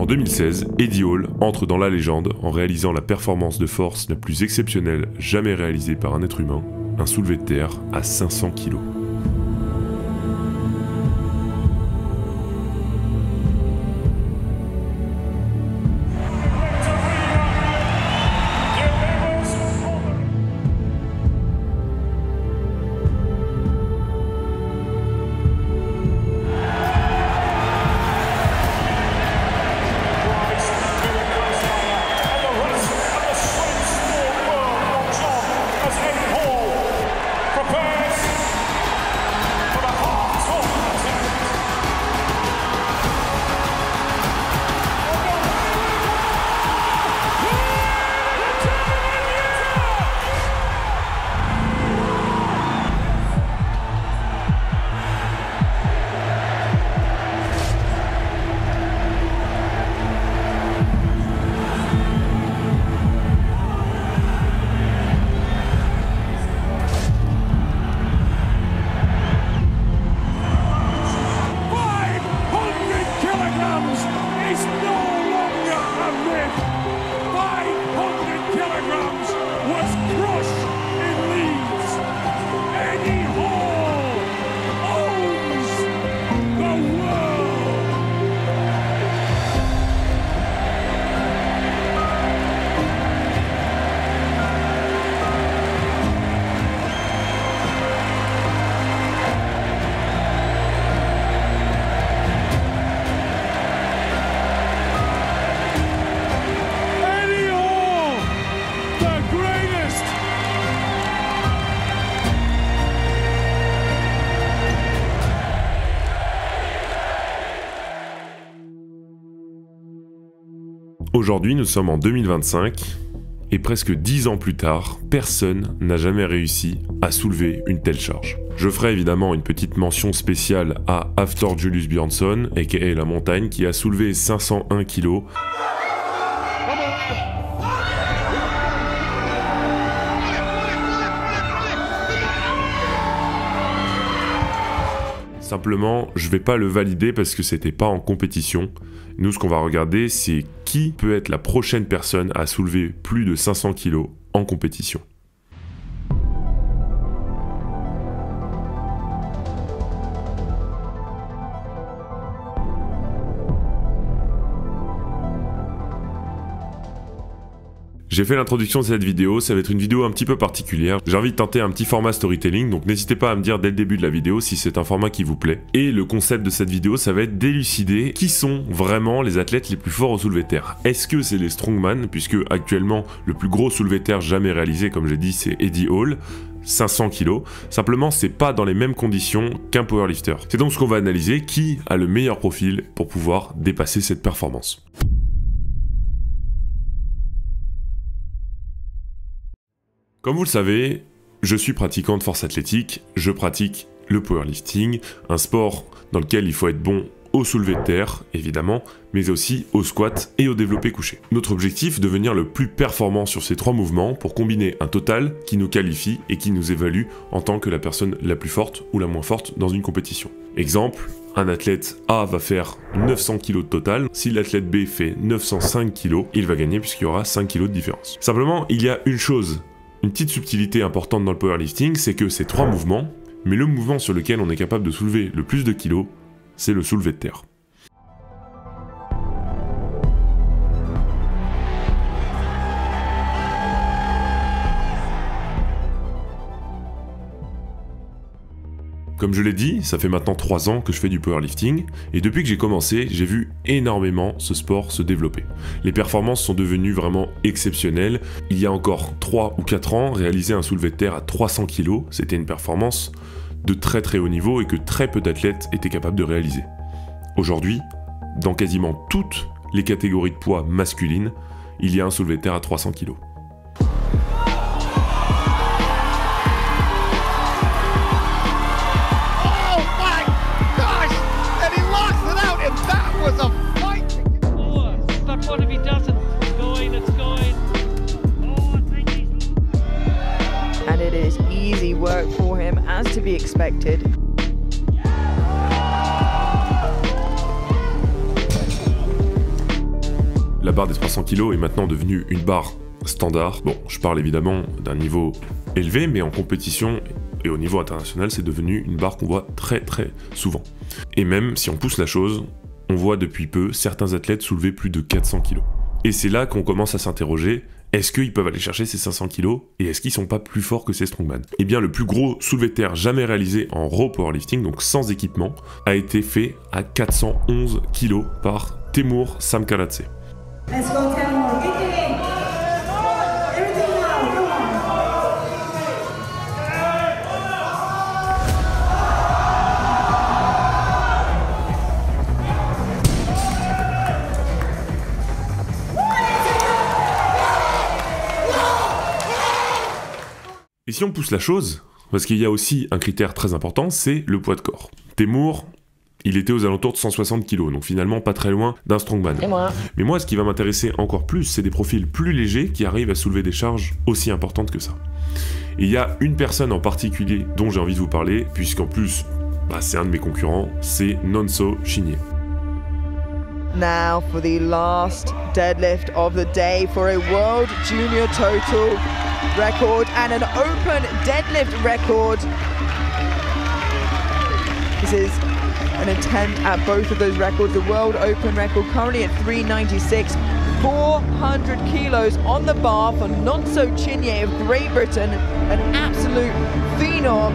2016, Eddie Hall entre dans la légende en réalisant la performance de force la plus exceptionnelle jamais réalisée par un être humain, un soulevé de terre à 500 kg. Aujourd'hui, nous sommes en 2025 et presque 10 ans plus tard, personne n'a jamais réussi à soulever une telle charge. Je ferai évidemment une petite mention spéciale à Hafthor Julius Björnsson, aka La Montagne, qui a soulevé 501 kg. Simplement, je vais pas le valider parce que c'était pas en compétition. Nous, ce qu'on va regarder, c'est qui peut être la prochaine personne à soulever plus de 500 kg en compétition. J'ai fait l'introduction de cette vidéo, ça va être une vidéo un petit peu particulière. J'ai envie de tenter un petit format storytelling, donc n'hésitez pas à me dire dès le début de la vidéo si c'est un format qui vous plaît. Et le concept de cette vidéo, ça va être d'élucider qui sont vraiment les athlètes les plus forts au soulevé de terre. Est-ce que c'est les strongman, puisque actuellement le plus gros soulevé de terre jamais réalisé, comme j'ai dit, c'est Eddie Hall, 500 kg. Simplement, c'est pas dans les mêmes conditions qu'un powerlifter. C'est donc ce qu'on va analyser, qui a le meilleur profil pour pouvoir dépasser cette performance. Comme vous le savez, je suis pratiquant de force athlétique, je pratique le powerlifting, un sport dans lequel il faut être bon au soulevé de terre, évidemment, mais aussi au squat et au développé couché. Notre objectif, devenir le plus performant sur ces trois mouvements pour combiner un total qui nous qualifie et qui nous évalue en tant que la personne la plus forte ou la moins forte dans une compétition. Exemple, un athlète A va faire 900 kg de total, si l'athlète B fait 905 kg, il va gagner puisqu'il y aura 5 kg de différence. Simplement, il y a une chose, une petite subtilité importante dans le powerlifting, c'est que c'est trois mouvements, mais le mouvement sur lequel on est capable de soulever le plus de kilos, c'est le soulevé de terre. Comme je l'ai dit, ça fait maintenant 3 ans que je fais du powerlifting, et depuis que j'ai commencé, j'ai vu énormément ce sport se développer. Les performances sont devenues vraiment exceptionnelles. Il y a encore 3 ou 4 ans, réaliser un soulevé de terre à 300 kg, c'était une performance de très très haut niveau et que très peu d'athlètes étaient capables de réaliser. Aujourd'hui, dans quasiment toutes les catégories de poids masculines, il y a un soulevé de terre à 300 kg. And it is easy work for him, as to be expected. la barre des 300 kg est maintenant devenue une barre standard. Bon, je parle évidemment d'un niveau élevé, mais en compétition et au niveau international, c'est devenu une barre qu'on voit très souvent. Et même si on pousse la chose, on voit depuis peu certains athlètes soulever plus de 400 kg. Et c'est là qu'on commence à s'interroger, est-ce qu'ils peuvent aller chercher ces 500 kg et est-ce qu'ils sont pas plus forts que ces strongman? Eh bien, le plus gros soulevé de terre jamais réalisé en raw powerlifting, donc sans équipement, a été fait à 411 kg par Temur Samkaradze. Let's go, Temur. Get in. Everything now. Come on. Et si on pousse la chose, parce qu'il y a aussi un critère très important, c'est le poids de corps. Temur, il était aux alentours de 160 kg, donc finalement pas très loin d'un strongman. Mais moi, ce qui va m'intéresser encore plus, c'est des profils plus légers qui arrivent à soulever des charges aussi importantes que ça. Et il y a une personne en particulier dont j'ai envie de vous parler, puisqu'en plus, c'est un de mes concurrents, c'est Nonso Shinhye. Now for the last deadlift of the day for a world junior total record and an open deadlift record. This is an attempt at both of those records. The world open record currently at 396, 400 kilos on the bar for Nonso Shinhye of Great Britain, an absolute phenom.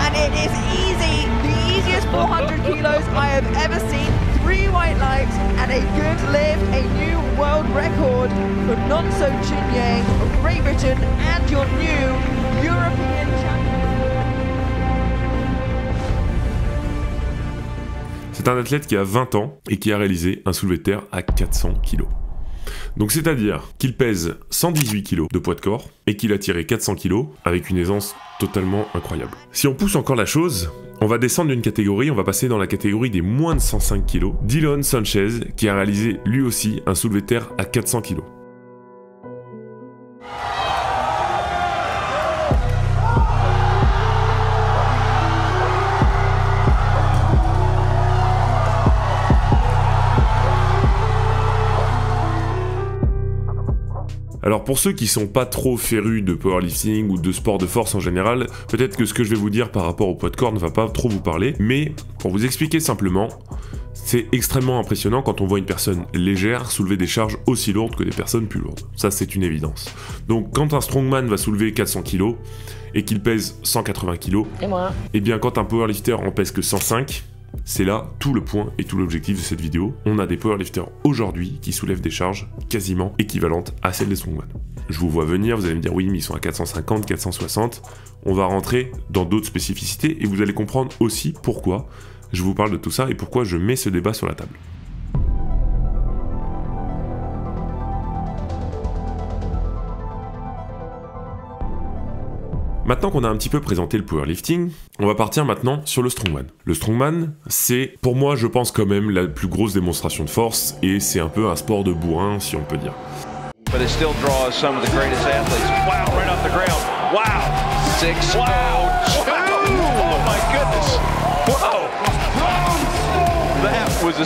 And it is easy, the easiest 400 kilos I have ever seen. 3 white lights and a good lift, a new world record for Nonso Shinhye of Great Britain and your new European champion. C'est un athlète qui a 20 ans et qui a réalisé un soulevé de terre à 400 kg. Donc c'est-à-dire qu'il pèse 118 kg de poids de corps et qu'il a tiré 400 kg avec une aisance totalement incroyable. Si on pousse encore la chose, on va descendre d'une catégorie, on va passer dans la catégorie des moins de 105 kg. Dylan Sanchez qui a réalisé lui aussi un soulevé de terre à 400 kg. Alors pour ceux qui sont pas trop férus de powerlifting ou de sport de force en général, peut-être que ce que je vais vous dire par rapport au poids de corps ne va pas trop vous parler, mais pour vous expliquer simplement, c'est extrêmement impressionnant quand on voit une personne légère soulever des charges aussi lourdes que des personnes plus lourdes. Ça c'est une évidence. Donc quand un strongman va soulever 400 kg et qu'il pèse 180 kg, et bien quand un powerlifter en pèse que 105, c'est là tout le point et tout l'objectif de cette vidéo. On a des powerlifters aujourd'hui qui soulèvent des charges quasiment équivalentes à celles des strongman. Je vous vois venir, vous allez me dire oui mais ils sont à 450, 460. On va rentrer dans d'autres spécificités et vous allez comprendre aussi pourquoi je vous parle de tout ça et pourquoi je mets ce débat sur la table. Maintenant qu'on a un petit peu présenté le powerlifting, on va partir maintenant sur le strongman. Le strongman, c'est pour moi je pense quand même la plus grosse démonstration de force et c'est un peu un sport de bourrin si on peut dire. But it still draws some of the greatest athletes. Wow, right off the ground. Wow. 6. Wow. 2. Oh my goodness. Whoa. That was a...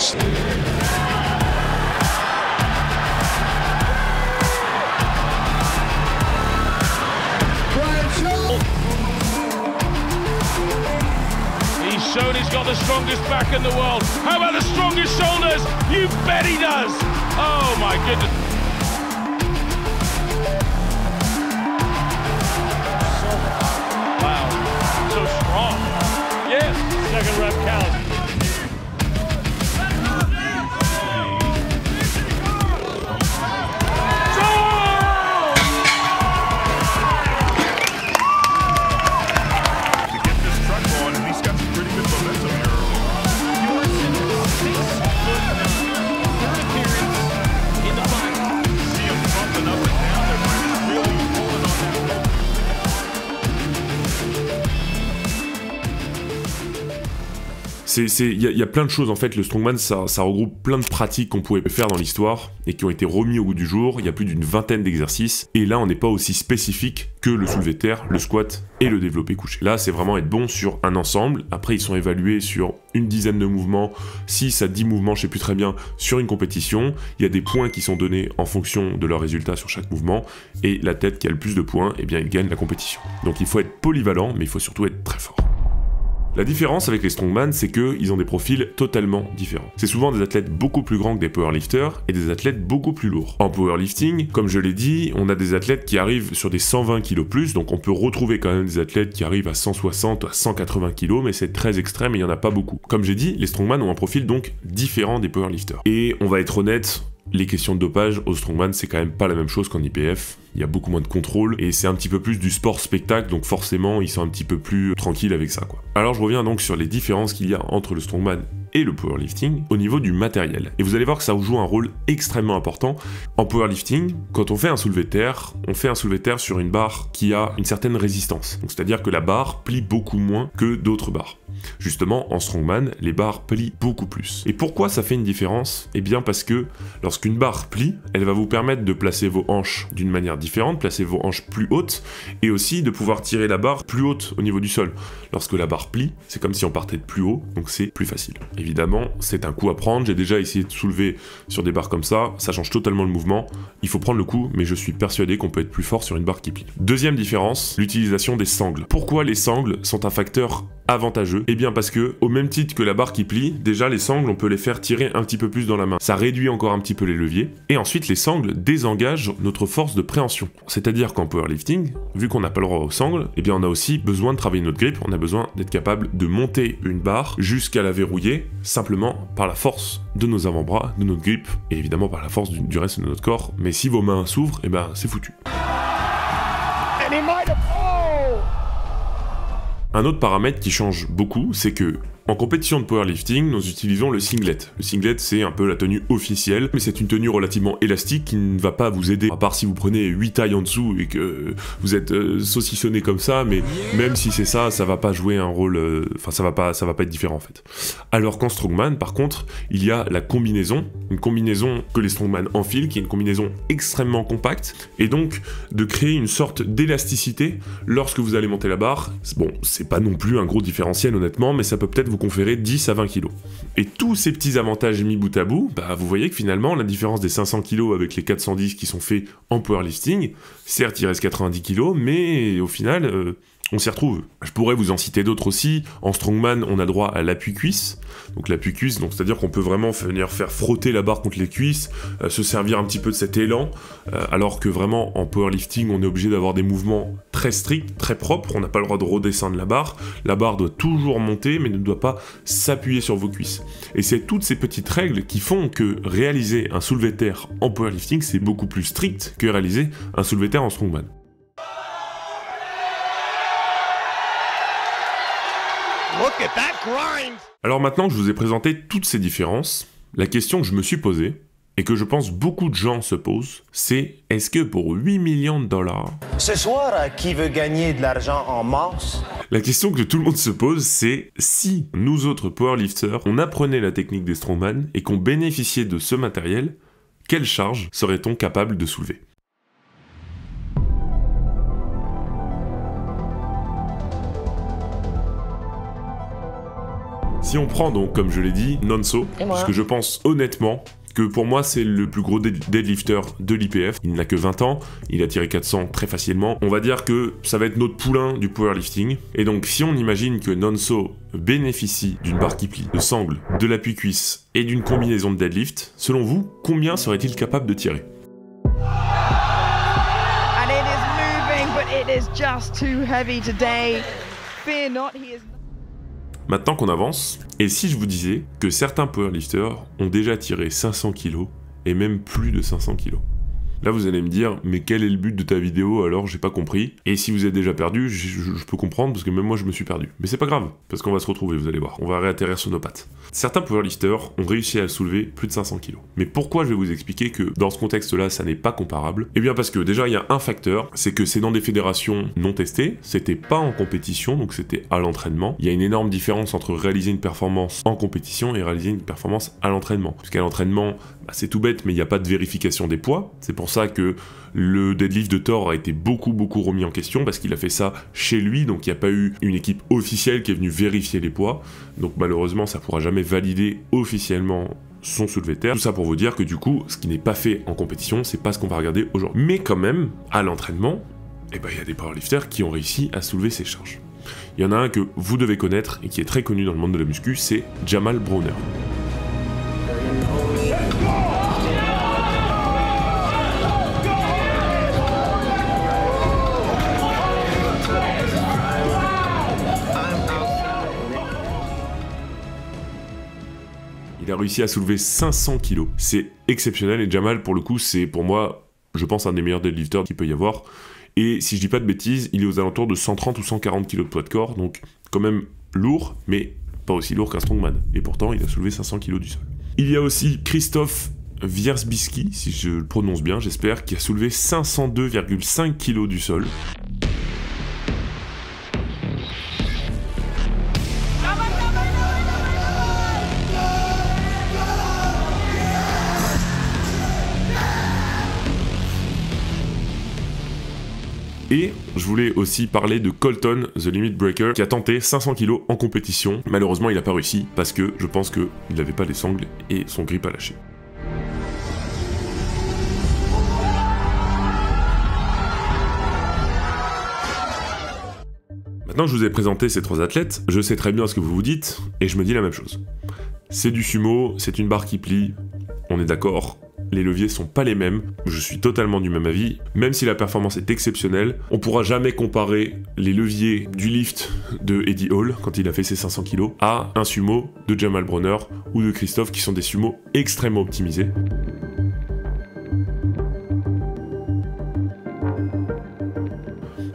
He's shown he's got the strongest back in the world. How about the strongest shoulders? You bet he does. Oh my goodness. Wow, so strong. Yes, second rep count. y a plein de choses en fait. Le strongman, ça regroupe plein de pratiques qu'on pouvait faire dans l'histoire et qui ont été remis au goût du jour. Il y a plus d'une vingtaine d'exercices et là on n'est pas aussi spécifique que le soulevé de terre, le squat et le développé couché. Là c'est vraiment être bon sur un ensemble. Après ils sont évalués sur une dizaine de mouvements, 6 à 10 mouvements, je sais plus très bien, sur une compétition. Il y a des points qui sont donnés en fonction de leurs résultats sur chaque mouvement et la tête qui a le plus de points, eh bien il gagne la compétition. Donc il faut être polyvalent mais il faut surtout être très fort. La différence avec les strongman, c'est qu'ils ont des profils totalement différents. C'est souvent des athlètes beaucoup plus grands que des powerlifters et des athlètes beaucoup plus lourds. En powerlifting, comme je l'ai dit, on a des athlètes qui arrivent sur des 120 kg plus, donc on peut retrouver quand même des athlètes qui arrivent à 160 à 180 kg, mais c'est très extrême et il n'y en a pas beaucoup. Comme j'ai dit, les strongman ont un profil donc différent des powerlifters. Et on va être honnête, les questions de dopage au strongman, c'est quand même pas la même chose qu'en IPF. Il y a beaucoup moins de contrôle et c'est un petit peu plus du sport spectacle, donc forcément ils sont un petit peu plus tranquilles avec ça, quoi. Alors je reviens donc sur les différences qu'il y a entre le strongman et le powerlifting au niveau du matériel. Et vous allez voir que ça joue un rôle extrêmement important. En powerlifting, quand on fait un soulevé de terre, on fait un soulevé de terre sur une barre qui a une certaine résistance. Donc c'est-à-dire que la barre plie beaucoup moins que d'autres barres. Justement, en strongman, les barres plient beaucoup plus. Et pourquoi ça fait une différence? Eh bien parce que lorsqu'une barre plie, elle va vous permettre de placer vos hanches d'une manière différente, placer vos hanches plus hautes, et aussi de pouvoir tirer la barre plus haute au niveau du sol. Lorsque la barre plie, c'est comme si on partait de plus haut, donc c'est plus facile. Évidemment, c'est un coup à prendre, j'ai déjà essayé de soulever sur des barres comme ça change totalement le mouvement, il faut prendre le coup, mais je suis persuadé qu'on peut être plus fort sur une barre qui plie. Deuxième différence, l'utilisation des sangles. Pourquoi les sangles sont un facteur avantageux? Eh bien parce que, au même titre que la barre qui plie, déjà les sangles on peut les faire tirer un petit peu plus dans la main. Ça réduit encore un petit peu les leviers, et ensuite les sangles désengagent notre force de préhension. C'est-à-dire qu'en powerlifting, vu qu'on n'a pas le droit aux sangles, eh bien on a aussi besoin de travailler notre grip, on a besoin d'être capable de monter une barre jusqu'à la verrouiller, simplement par la force de nos avant-bras, de notre grip, et évidemment par la force du reste de notre corps, mais si vos mains s'ouvrent, eh ben c'est foutu. Un autre paramètre qui change beaucoup, c'est que en compétition de powerlifting, nous utilisons le singlet. Le singlet, c'est un peu la tenue officielle, mais c'est une tenue relativement élastique qui ne va pas vous aider, à part si vous prenez 8 tailles en dessous et que vous êtes saucissonné comme ça, mais même si c'est ça, ça va pas jouer un rôle, enfin ça va pas être différent en fait. Alors qu'en strongman, par contre, il y a la combinaison, une combinaison que les strongman enfilent, qui est une combinaison extrêmement compacte, et donc de créer une sorte d'élasticité lorsque vous allez monter la barre. Bon, c'est pas non plus un gros différentiel honnêtement, mais ça peut peut-être vous conférer 10 à 20 kg. Et tous ces petits avantages mis bout à bout, bah vous voyez que finalement la différence des 500 kg avec les 410 qui sont faits en powerlifting, certes il reste 90 kg, mais au final on s'y retrouve. Je pourrais vous en citer d'autres aussi. En strongman, on a droit à l'appui-cuisse. Donc l'appui-cuisse, donc c'est-à-dire qu'on peut vraiment venir faire frotter la barre contre les cuisses, se servir un petit peu de cet élan, alors que vraiment en powerlifting, on est obligé d'avoir des mouvements très stricts, très propres. On n'a pas le droit de redescendre la barre. La barre doit toujours monter, mais ne doit pas s'appuyer sur vos cuisses. Et c'est toutes ces petites règles qui font que réaliser un soulevé de terre en powerlifting, c'est beaucoup plus strict que réaliser un soulevé de terre en strongman. Alors maintenant que je vous ai présenté toutes ces différences, la question que je me suis posée, et que je pense beaucoup de gens se posent, c'est est-ce que pour 8 millions de dollars... Ce soir, qui veut gagner de l'argent en masse? La question que tout le monde se pose, c'est si nous autres powerlifters, on apprenait la technique des strongman et qu'on bénéficiait de ce matériel, quelle charge serait-on capable de soulever ? Si on prend donc, comme je l'ai dit, Nonso, parce que je pense honnêtement que pour moi c'est le plus gros deadlifter de l'IPF, il n'a que 20 ans, il a tiré 400 très facilement, on va dire que ça va être notre poulain du powerlifting, et donc si on imagine que Nonso bénéficie d'une barre qui plie, de sangles, de l'appui-cuisse et d'une combinaison de deadlift, selon vous, combien serait-il capable de tirer ? And it is moving, but it is just too heavy today. Fear not, he is... Maintenant qu'on avance, et si je vous disais que certains powerlifters ont déjà tiré 500 kg et même plus de 500 kg? Là vous allez me dire, mais quel est le but de ta vidéo alors, j'ai pas compris. Et si vous êtes déjà perdu, je peux comprendre parce que même moi je me suis perdu. Mais c'est pas grave, parce qu'on va se retrouver, vous allez voir, on va réatterrir sur nos pattes. Certains powerlifters ont réussi à soulever plus de 500 kg. Mais pourquoi je vais vous expliquer que dans ce contexte-là, ça n'est pas comparable? Eh bien parce que déjà il y a un facteur, c'est que c'est dans des fédérations non testées, c'était pas en compétition, donc c'était à l'entraînement. Il y a une énorme différence entre réaliser une performance en compétition et réaliser une performance à l'entraînement. Puisqu'à l'entraînement, bah, c'est tout bête, mais il n'y a pas de vérification des poids. C'est pour ça que le deadlift de Thor a été beaucoup remis en question, parce qu'il a fait ça chez lui, donc il n'y a pas eu une équipe officielle qui est venue vérifier les poids. Donc malheureusement, ça ne pourra jamais valider officiellement son soulevé de terre. Tout ça pour vous dire que du coup, ce qui n'est pas fait en compétition, c'est pas ce qu'on va regarder aujourd'hui. Mais quand même, à l'entraînement, eh ben, il y a des powerlifters qui ont réussi à soulever ces charges. Il y en a un que vous devez connaître et qui est très connu dans le monde de la muscu, c'est Jamal Browner. Il a réussi à soulever 500 kg. C'est exceptionnel et Jamal, pour le coup, c'est pour moi, je pense, un des meilleurs deadlifters qu'il peut y avoir. Et si je dis pas de bêtises, il est aux alentours de 130 ou 140 kg de poids de corps, donc quand même lourd, mais pas aussi lourd qu'un strongman. Et pourtant, il a soulevé 500 kg du sol. Il y a aussi Krzysztof Wierzbicki, si je le prononce bien, j'espère, qui a soulevé 502,5 kg du sol. Et je voulais aussi parler de Colton, The Limit Breaker, qui a tenté 500 kg en compétition. Malheureusement, il n'a pas réussi, parce que je pense qu'il n'avait pas les sangles et son grip a lâché. Maintenant que je vous ai présenté ces trois athlètes, je sais très bien ce que vous vous dites, et je me dis la même chose. C'est du sumo, c'est une barre qui plie, on est d'accord. Les leviers sont pas les mêmes, je suis totalement du même avis, même si la performance est exceptionnelle, on pourra jamais comparer les leviers du lift de Eddie Hall, quand il a fait ses 500 kg, à un sumo de Jamal Browner ou de Krzysztof, qui sont des sumos extrêmement optimisés.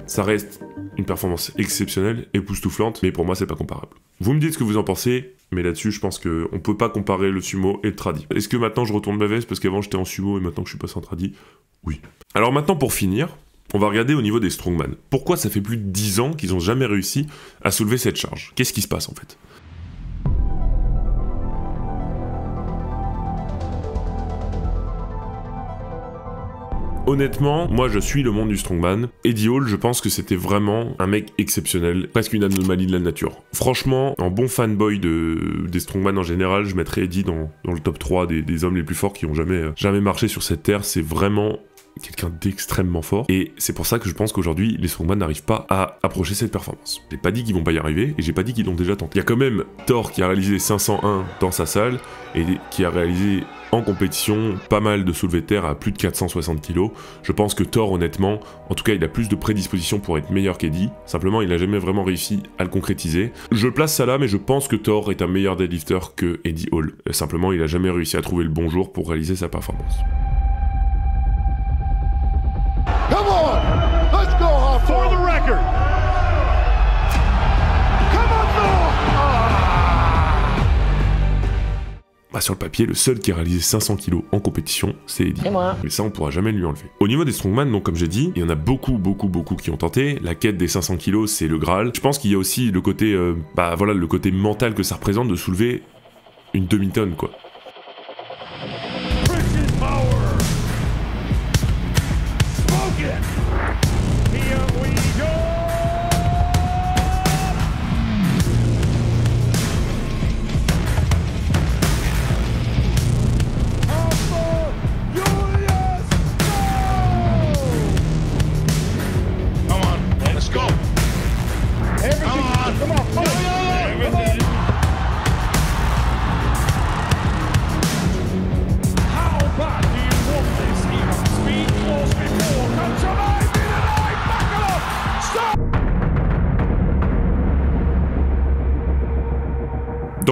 Ça reste une performance exceptionnelle, époustouflante, mais pour moi c'est pas comparable. Vous me dites ce que vous en pensez, mais là-dessus je pense qu'on peut pas comparer le sumo et le tradi. Est-ce que maintenant je retourne ma veste parce qu'avant j'étais en sumo et maintenant que je suis passé en tradi? Oui. Alors maintenant pour finir, on va regarder au niveau des strongman. Pourquoi ça fait plus de 10 ans qu'ils ont jamais réussi à soulever cette charge? Qu'est-ce qui se passe en fait? Honnêtement, moi je suis le monde du strongman. Eddie Hall, je pense que c'était vraiment un mec exceptionnel, presque une anomalie de la nature. Franchement, en bon fanboy des strongman en général, je mettrais Eddie dans le top 3 des hommes les plus forts qui ont jamais marché sur cette terre. C'est vraiment quelqu'un d'extrêmement fort, et c'est pour ça que je pense qu'aujourd'hui les strongman n'arrivent pas à approcher cette performance. J'ai pas dit qu'ils vont pas y arriver, et j'ai pas dit qu'ils l'ont déjà tenté. Il y a quand même Thor qui a réalisé 501 dans sa salle, et qui a réalisé en compétition pas mal de soulevés de terre à plus de 460 kg. Je pense que Thor, honnêtement, en tout cas il a plus de prédisposition pour être meilleur qu'Eddie, simplement il a jamais vraiment réussi à le concrétiser. Je place ça là, mais je pense que Thor est un meilleur deadlifter que Eddie Hall. Simplement il a jamais réussi à trouver le bon jour pour réaliser sa performance. Come on! Let's go, Hawthorne! For the record! Come on, Thor! Bah sur le papier, le seul qui a réalisé 500 kg en compétition, c'est Eddie. Et moi. Mais ça, on pourra jamais lui enlever. Au niveau des strongman, donc comme j'ai dit, il y en a beaucoup qui ont tenté. La quête des 500 kg, c'est le Graal. Je pense qu'il y a aussi le côté, le côté mental que ça représente de soulever une demi-tonne, quoi.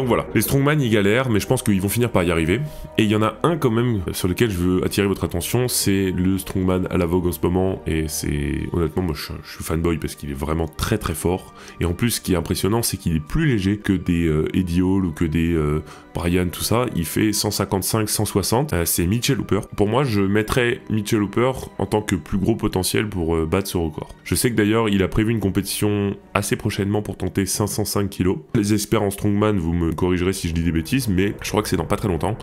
voilà, les strongman ils galèrent, mais je pense qu'ils vont finir par y arriver. Et il y en a un quand même sur lequel je veux attirer votre attention, c'est le strongman à la vogue en ce moment. Et c'est honnêtement, moi je suis fanboy parce qu'il est vraiment très très fort. Et en plus, ce qui est impressionnant, c'est qu'il est plus léger que des Eddie Hall ou que des Brian, tout ça. Il fait 155-160. C'est Mitchell Hooper. Pour moi, je mettrais Mitchell Hooper en tant que plus gros potentiel pour battre ce record. Je sais que d'ailleurs, il a prévu une compétition assez prochainement pour tenter 505 kg. Les experts en strongman, vous me corrigerez si je dis des bêtises, mais je crois que c'est dans pas très longtemps.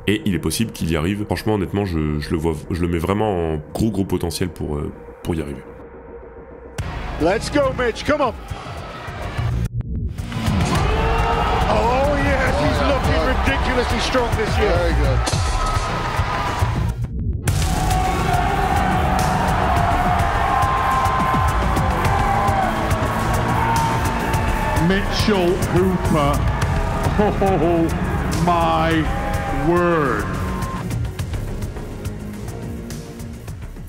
Et il est possible qu'il y arrive. Franchement, honnêtement, je le mets vraiment en gros potentiel pour y arriver. Let's go, Mitch. Come on. Oh, yes. He's looking ridiculously strong this year. Very good. Mitchell Hooper. Oh, my word.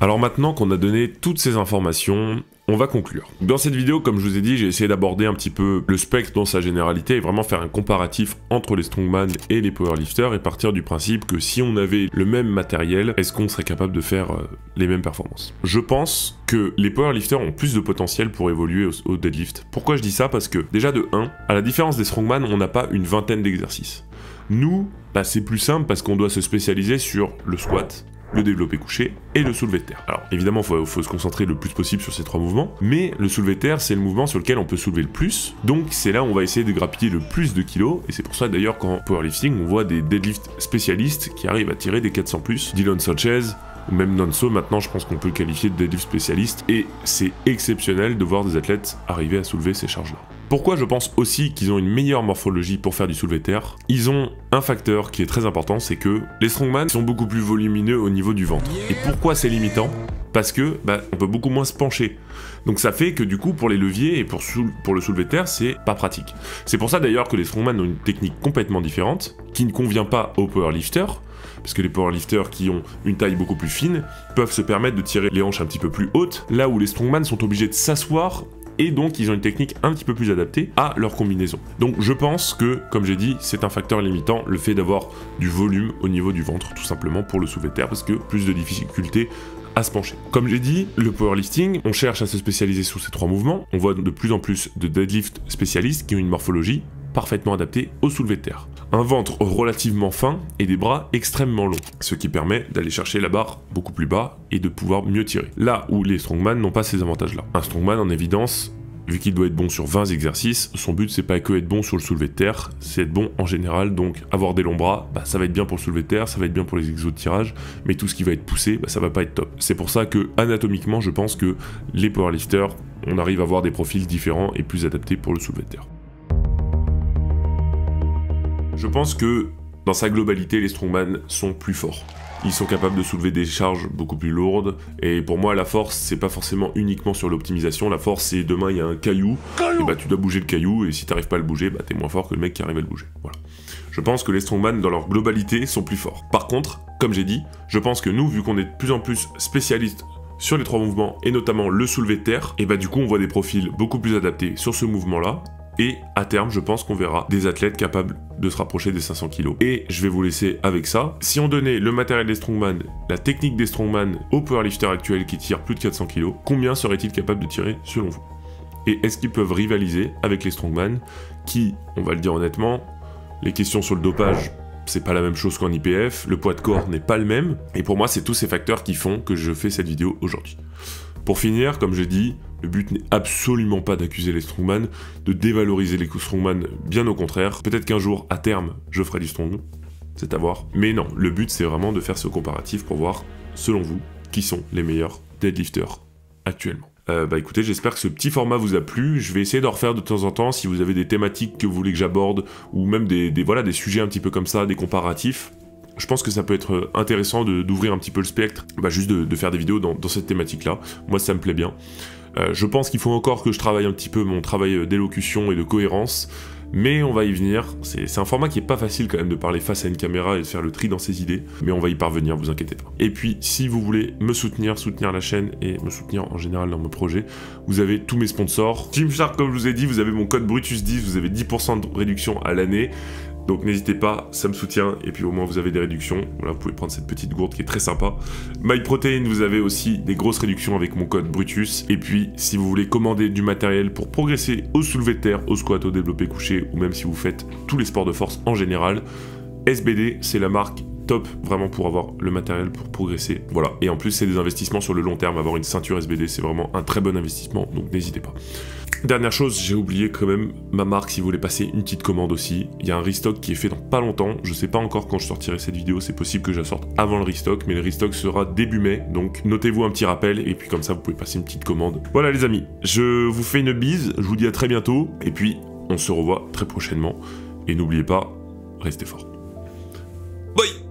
Alors maintenant qu'on a donné toutes ces informations, on va conclure. Dans cette vidéo, comme je vous ai dit, j'ai essayé d'aborder un petit peu le spectre dans sa généralité et vraiment faire un comparatif entre les strongman et les powerlifters et partir du principe que si on avait le même matériel, est-ce qu'on serait capable de faire les mêmes performances? Je pense que les powerlifters ont plus de potentiel pour évoluer au deadlift. Pourquoi je dis ça? Parce que déjà de 1, à la différence des strongman, on n'a pas une vingtaine d'exercices. Nous, bah, c'est plus simple parce qu'on doit se spécialiser sur le squat, le développé couché et le soulevé de terre. Alors évidemment, faut se concentrer le plus possible sur ces 3 mouvements, mais le soulevé de terre, c'est le mouvement sur lequel on peut soulever le plus, donc c'est là où on va essayer de grappiller le plus de kilos, et c'est pour ça d'ailleurs qu'en powerlifting, on voit des deadlift spécialistes qui arrivent à tirer des 400+, Dylan Sanchez, ou même Nonso, maintenant je pense qu'on peut le qualifier de deadlift spécialiste, et c'est exceptionnel de voir des athlètes arriver à soulever ces charges-là. Pourquoi je pense aussi qu'ils ont une meilleure morphologie pour faire du soulevé de terre? Ils ont un facteur qui est très important, c'est que les strongman sont beaucoup plus volumineux au niveau du ventre. Et pourquoi c'est limitant? Parce que on peut beaucoup moins se pencher. Donc ça fait que du coup pour les leviers et pour le soulevé de terre, c'est pas pratique. C'est pour ça d'ailleurs que les strongman ont une technique complètement différente, qui ne convient pas aux powerlifters, parce que les powerlifters qui ont une taille beaucoup plus fine peuvent se permettre de tirer les hanches un petit peu plus hautes, là où les strongman sont obligés de s'asseoir et donc ils ont une technique un petit peu plus adaptée à leur combinaison. Donc je pense que, comme j'ai dit, c'est un facteur limitant, le fait d'avoir du volume au niveau du ventre, tout simplement pour le soulevé de terre, parce que plus de difficultés à se pencher. Comme j'ai dit, le powerlifting, on cherche à se spécialiser sur ces 3 mouvements, on voit de plus en plus de deadlift spécialistes qui ont une morphologie parfaitement adaptée au soulevé de terre. Un ventre relativement fin et des bras extrêmement longs, ce qui permet d'aller chercher la barre beaucoup plus bas et de pouvoir mieux tirer. Là où les strongman n'ont pas ces avantages-là. Un strongman en évidence, vu qu'il doit être bon sur 20 exercices, son but c'est pas que être bon sur le soulevé de terre, c'est être bon en général, donc avoir des longs bras, ça va être bien pour le soulevé de terre, ça va être bien pour les exos de tirage, mais tout ce qui va être poussé, ça va pas être top. C'est pour ça que anatomiquement, je pense que les powerlifters, on arrive à avoir des profils différents et plus adaptés pour le soulevé de terre. Je pense que, dans sa globalité, les strongman sont plus forts. Ils sont capables de soulever des charges beaucoup plus lourdes, et pour moi, la force, c'est pas forcément uniquement sur l'optimisation. La force, c'est demain, il y a un caillou, et tu dois bouger le caillou, et si t'arrives pas à le bouger, t'es moins fort que le mec qui arrive à le bouger. Voilà. Je pense que les strongman, dans leur globalité, sont plus forts. Par contre, comme j'ai dit, je pense que nous, vu qu'on est de plus en plus spécialistes sur les 3 mouvements, et notamment le soulevé de terre, et du coup, on voit des profils beaucoup plus adaptés sur ce mouvement-là, et à terme, je pense qu'on verra des athlètes capables de se rapprocher des 500 kg. Et je vais vous laisser avec ça. Si on donnait le matériel des strongman, la technique des strongman aux powerlifters actuels qui tirent plus de 400 kg, combien seraient-ils capables de tirer selon vous? Et est-ce qu'ils peuvent rivaliser avec les strongman qui, on va le dire honnêtement, les questions sur le dopage, c'est pas la même chose qu'en IPF, le poids de corps n'est pas le même, et pour moi, c'est tous ces facteurs qui font que je fais cette vidéo aujourd'hui. Pour finir, comme je dis, le but n'est absolument pas d'accuser les strongman, de dévaloriser les strongman, bien au contraire. Peut-être qu'un jour, à terme, je ferai du strong, c'est à voir. Mais non, le but c'est vraiment de faire ce comparatif pour voir, selon vous, qui sont les meilleurs deadlifters actuellement. Écoutez, j'espère que ce petit format vous a plu. Je vais essayer d'en refaire de temps en temps si vous avez des thématiques que vous voulez que j'aborde, ou même des sujets un petit peu comme ça, des comparatifs. Je pense que ça peut être intéressant d'ouvrir un petit peu le spectre, juste de faire des vidéos dans cette thématique-là. Moi, ça me plaît bien. Je pense qu'il faut encore que je travaille un petit peu mon travail d'élocution et de cohérence, mais on va y venir. C'est un format qui est pas facile quand même de parler face à une caméra et de faire le tri dans ses idées, mais on va y parvenir, vous inquiétez pas. Et puis, si vous voulez me soutenir la chaîne et me soutenir en général dans mes projets, vous avez tous mes sponsors. Gymshark, comme je vous ai dit, vous avez mon code Brutus10, vous avez 10% de réduction à l'année. Donc n'hésitez pas, ça me soutient, et puis au moins vous avez des réductions. Voilà, vous pouvez prendre cette petite gourde qui est très sympa. MyProtein, vous avez aussi des grosses réductions avec mon code Brutus. Et puis, si vous voulez commander du matériel pour progresser au soulevé de terre, au squat, au développé couché, ou même si vous faites tous les sports de force en général, SBD, c'est la marque top vraiment pour avoir le matériel pour progresser. Voilà, et en plus c'est des investissements sur le long terme. Avoir une ceinture SBD, c'est vraiment un très bon investissement, donc n'hésitez pas. Dernière chose, j'ai oublié quand même ma marque, si vous voulez passer une petite commande aussi. Il y a un restock qui est fait dans pas longtemps, je sais pas encore quand je sortirai cette vidéo, c'est possible que je la sorte avant le restock, mais le restock sera début mai, donc notez-vous un petit rappel, et puis comme ça vous pouvez passer une petite commande. Voilà les amis, je vous fais une bise, je vous dis à très bientôt, et puis on se revoit très prochainement, et n'oubliez pas, restez forts. Bye.